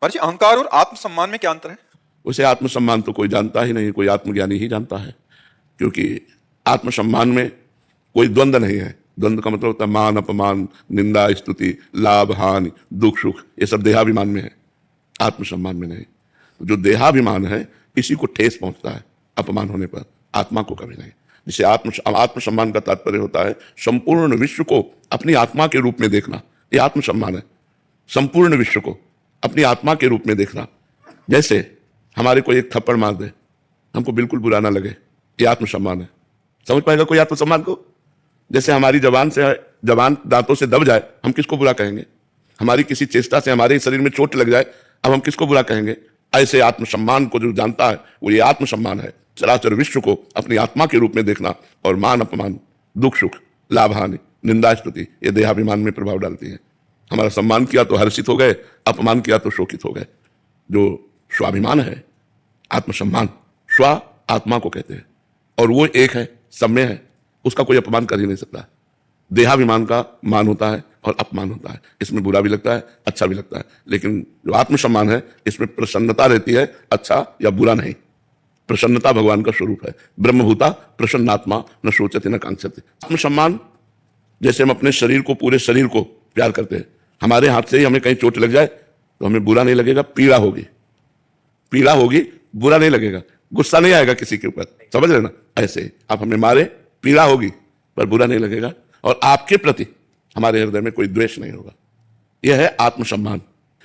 पर जी अहंकार और आत्मसम्मान में क्या अंतर है? उसे आत्मसम्मान तो कोई जानता ही नहीं, कोई आत्मज्ञानी ही जानता है। क्योंकि आत्मसम्मान में कोई द्वंद्व नहीं है। द्वंद्व का मतलब होता है मान अपमान, निंदा स्तुति, लाभ हानि, दुख सुख, ये सब देहाभिमान में है, आत्मसम्मान में नहीं। जो देहाभिमान है इसी को ठेस पहुंचता है अपमान होने पर, आत्मा को कभी नहीं। जिसे आत्मसम्मान का तात्पर्य होता है संपूर्ण विश्व को अपनी आत्मा के रूप में देखना, ये आत्मसम्मान है। संपूर्ण विश्व को अपनी आत्मा के रूप में देखना। जैसे हमारे को एक थप्पड़ मार दे, हमको बिल्कुल बुरा ना लगे, ये आत्मसम्मान है। समझ पाएगा कोई आत्मसम्मान को? जैसे हमारी जबान दांतों से दब जाए, हम किसको बुरा कहेंगे? हमारी किसी चेष्टा से हमारे शरीर में चोट लग जाए, अब हम किसको बुरा कहेंगे? ऐसे आत्मसम्मान को जो जानता है वो ये आत्मसम्मान है। चराचर विश्व को अपनी आत्मा के रूप में देखना और मान अपमान, दुख सुख, लाभ हानि, निंदा स्तुति, ये देहाभिमान में प्रभाव डालती है। हमारा सम्मान किया तो हर्षित हो गए, अपमान किया तो शोकित हो गए। जो स्वाभिमान है, आत्मसम्मान, स्व आत्मा को कहते हैं, और वो एक है, सब में है, उसका कोई अपमान कर ही नहीं सकता। देहाभिमान का मान होता है और अपमान होता है, इसमें बुरा भी लगता है, अच्छा भी लगता है। लेकिन जो आत्मसम्मान है इसमें प्रसन्नता रहती है, अच्छा या बुरा नहीं। प्रसन्नता भगवान का स्वरूप है। ब्रह्मभूता प्रसन्नात्मा न सोचते न कांक्षते। आत्मसम्मान, जैसे हम अपने शरीर को, पूरे शरीर को प्यार करते हैं, हमारे हाथ से ही हमें कहीं चोट लग जाए तो हमें बुरा नहीं लगेगा, पीड़ा होगी, पीड़ा होगी, बुरा नहीं लगेगा, गुस्सा नहीं आएगा किसी के ऊपर, समझ रहे ना? ऐसे आप हमें मारे, पीड़ा होगी पर बुरा नहीं लगेगा, और आपके प्रति हमारे हृदय में कोई द्वेष नहीं होगा। यह है आत्मसम्मान।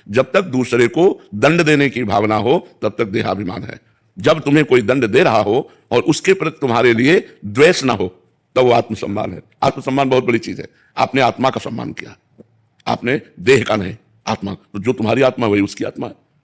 जब तक दूसरे को दंड देने की भावना हो तब तक देहाभिमान है। जब तुम्हें कोई दंड दे रहा हो और उसके प्रति तुम्हारे लिए द्वेष ना हो तब वो आत्मसम्मान है। आत्मसम्मान बहुत बड़ी चीज है। आपने आत्मा का सम्मान किया, आपने देह का नहीं, आत्मा। तो जो तुम्हारी आत्मा वही उसकी आत्मा है।